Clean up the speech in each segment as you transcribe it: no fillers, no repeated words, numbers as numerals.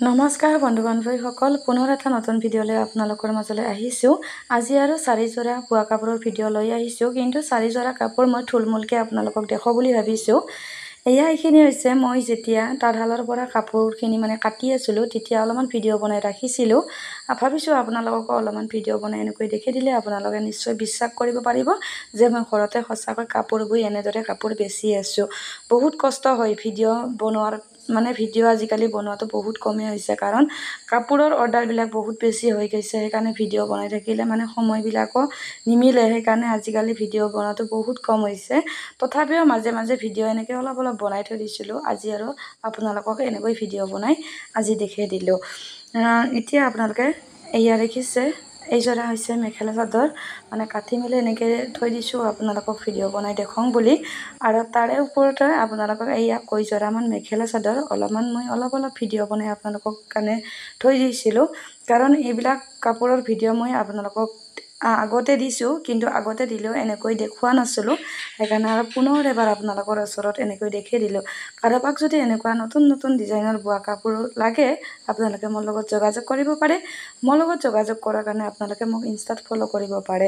নমস্কাৰ বন্ধু বান্ধৱীসকল, পুনৰ এটা নতুন ভিডিঅ' লৈ আপোনালোকৰ মাজলৈ আহিছোঁ। আজি আৰু 4 যোৰা বোৱা কাপোৰৰ ভিডিঅ' লৈ আহিছোঁ, কিন্তু 4 যোৰা কাপোৰ মই থুলমূলকৈ আপোনালোকক দেখুৱাওঁ বুলি ভাবিছোঁ। এইখিনি হৈছে মই যেতিয়া তাঁতশালৰ পৰা কাপোৰখিনি কাটি আছিলোঁ, তেতিয়া অলপমান ভিডিঅ' বনাই ৰাখিছিলোঁ। ভাবিছোঁ আপোনালোককো অলপমান ভিডিঅ' বনাই এনেকৈ দেখি দিলে আপোনালোকে নিশ্চয় বিশ্বাস কৰিব পাৰিব যে মই ঘৰতে সঁচাকৈ কাপোৰ বৈ এনেদৰে কাপোৰ বেচি আছোঁ। বহুত কষ্ট হয় ভিডিঅ' বনোৱাৰ, ভিডিঅ' আজিকালি বনোৱাটো বহুত কমেই হৈছে, কাৰণ কাপোৰৰ অৰ্ডাৰবিলাক বহুত বেছি হৈ গৈছে। সেইকাৰণে ভিডিঅ' বনাই থাকিলে সময়বিলাকো নিমিলে, সেইকাৰণে আজিকালি ভিডিঅ' বনোৱাটো বহুত কম হৈছে। তথাপিও মাজে মাজে ভিডিঅ' এনেকৈ অলপ অলপ বনাই থৈ দিছিলোঁ। আজি আৰু আপোনালোকক এনেকৈ ভিডিঅ' বনাই আজি দেখাই দিলোঁ। এতিয়া আপোনালোকে এয়া দেখিছে, এইযোৰা হৈছে মেখেলা চাদৰ, কাটি মেলি এনেকৈ থৈ দিছোঁ আপোনালোকক ভিডিঅ' বনাই দেখুৱাওঁ বুলি। আৰু তাৰে ওপৰতে আপোনালোকক এয়া কেইযোৰামান মেখেলা চাদৰ মই অলপ ভিডিঅ' বনাই আপোনালোকক কাৰণে থৈ দিছিলোঁ, কাৰণ এইবিলাক কাপোৰৰ ভিডিঅ' মই আপোনালোকক আগতে দিছোঁ, কিন্তু আগতে দিলেও এনেকৈ দেখুওৱা নাছিলোঁ। সেইকাৰণে আৰু পুনৰ এবাৰ আপোনালোকৰ ওচৰত এনেকৈ দেখাই দিলোঁ। কাৰোবাক যদি এনেকুৱা নতুন নতুন ডিজাইনৰ বোৱা কাপোৰ লাগে, আপোনালোকে মোৰ লগত যোগাযোগ কৰিব পাৰে। মোৰ লগত যোগাযোগ কৰাৰ কাৰণে আপোনালোকে মোক ইনষ্টাত ফ'ল' কৰিব পাৰে।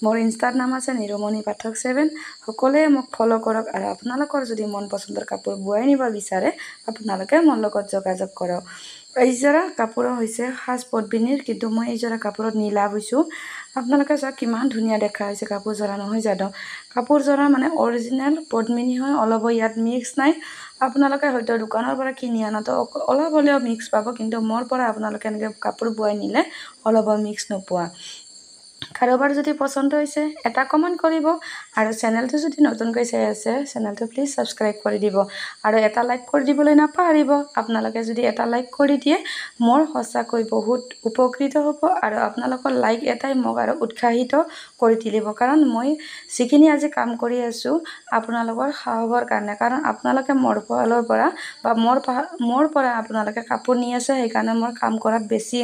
মোৰ ইনষ্টাৰ নাম আছে নিৰুমণি পাঠক 7। সকলোৱে মোক ফ'ল' কৰক, আৰু আপোনালোকৰ যদি মন পচন্দৰ কাপোৰ বোৱাই নিব বিচাৰে আপোনালোকে মোৰ লগত যোগাযোগ কৰক। এইযোৰা কাপোৰ হৈছে সাজ পদ্মিনীৰ, কিন্তু মই এইযোৰা কাপোৰত নীলা বৈছোঁ। আপোনালোকে চাওক কিমান ধুনীয়া দেখা হৈছে কাপোৰযোৰা, নহয় জানো? কাপোৰযোৰা অৰিজিনেল পদ্মিনী হয়, অলপো ইয়াত মিক্স নাই। আপোনালোকে হয়তো দোকানৰ পৰা কিনি আনাতো অলপ হ'লেও মিক্স পাব, কিন্তু মোৰ পৰা আপোনালোকে এনেকৈ কাপোৰ বোৱাই নিলে অলপো মিক্স নোপোৱা। কাৰোবাৰ যদি পচন্দ হৈছে এটা কমেণ্ট কৰিব, আৰু চেনেলটো যদি নতুনকৈ চাই আছে চেনেলটো প্লিজ ছাবস্ক্ৰাইব কৰি দিব, আৰু এটা লাইক কৰি দিবলৈ নাপাহৰিব। আপোনালোকে যদি এটা লাইক কৰি দিয়ে মোৰ সঁচাকৈ বহুত উপকৃত হ'ব, আৰু আপোনালোকৰ লাইক এটাই মোক আৰু উৎসাহিত কৰি তুলিব, কাৰণ মই যিখিনি আজি কাম কৰি আছোঁ আপোনালোকৰ সাহসৰ কাৰণে, কাৰণ আপোনালোকে মোৰ ফালৰ পৰা বা মোৰ পৰা আপোনালোকে কাপোৰ নি আছে, সেইকাৰণে মোৰ কাম কৰাত বেছি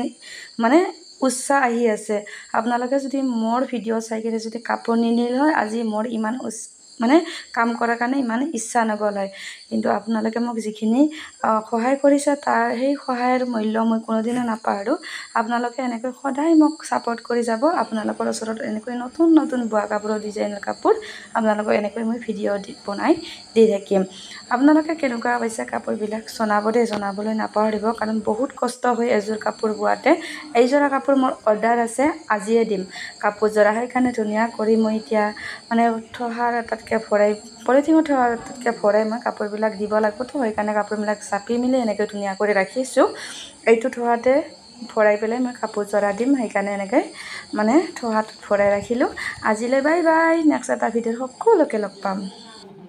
উৎসাহ আহি আছে। আপোনালোকে যদি মোৰ ভিডিঅ' চাই কিনে যদি কাপোৰ নিনিলে হয়, আজি মোৰ ইমান কাম কৰাৰ কাৰণে ইমান ইচ্ছা নগ'ল হয়। কিন্তু আপোনালোকে মোক যিখিনি সহায় কৰিছে, তাৰ সেই সহায়ৰ মূল্য মই কোনোদিনে নাপাহৰোঁ। আপোনালোকে এনেকৈ সদায় মোক ছাপোৰ্ট কৰি যাব। আপোনালোকৰ ওচৰত এনেকৈ নতুন নতুন বোৱা কাপোৰৰ ডিজাইনৰ কাপোৰ আপোনালোকক এনেকৈ মই ভিডিঅ' বনাই দি থাকিম। আপোনালোকে কেনেকুৱা পাইছে কাপোৰবিলাক জনাবলৈ নাপাহৰিব, কাৰণ বহুত কষ্ট হয় এযোৰ কাপোৰ বোৱাতে। এইযোৰা কাপোৰ মোৰ অৰ্ডাৰ আছে, আজিয়ে দিম কাপোৰযোৰা। সেইকাৰণে ধুনীয়া কৰি মই এতিয়া থোহাৰ এটাতকৈ ভৰাই, পলিথিনৰ থোহাৰ এটাতকৈ ভৰাই মই কাপোৰবিলাক দিব লাগিবতো, সেইকাৰণে কাপোৰবিলাক জাপি মেলি এনেকৈ ধুনীয়া কৰি ৰাখিছোঁ। এইটো থোহাতে ভৰাই পেলাই মই কাপোৰযোৰা দিম, সেইকাৰণে এনেকৈ থোহাটোত ভৰাই ৰাখিলোঁ। আজিলৈ বাই বাই, নেক্সট এটা ভিডিঅ'ত সকলোকে লগ পাম।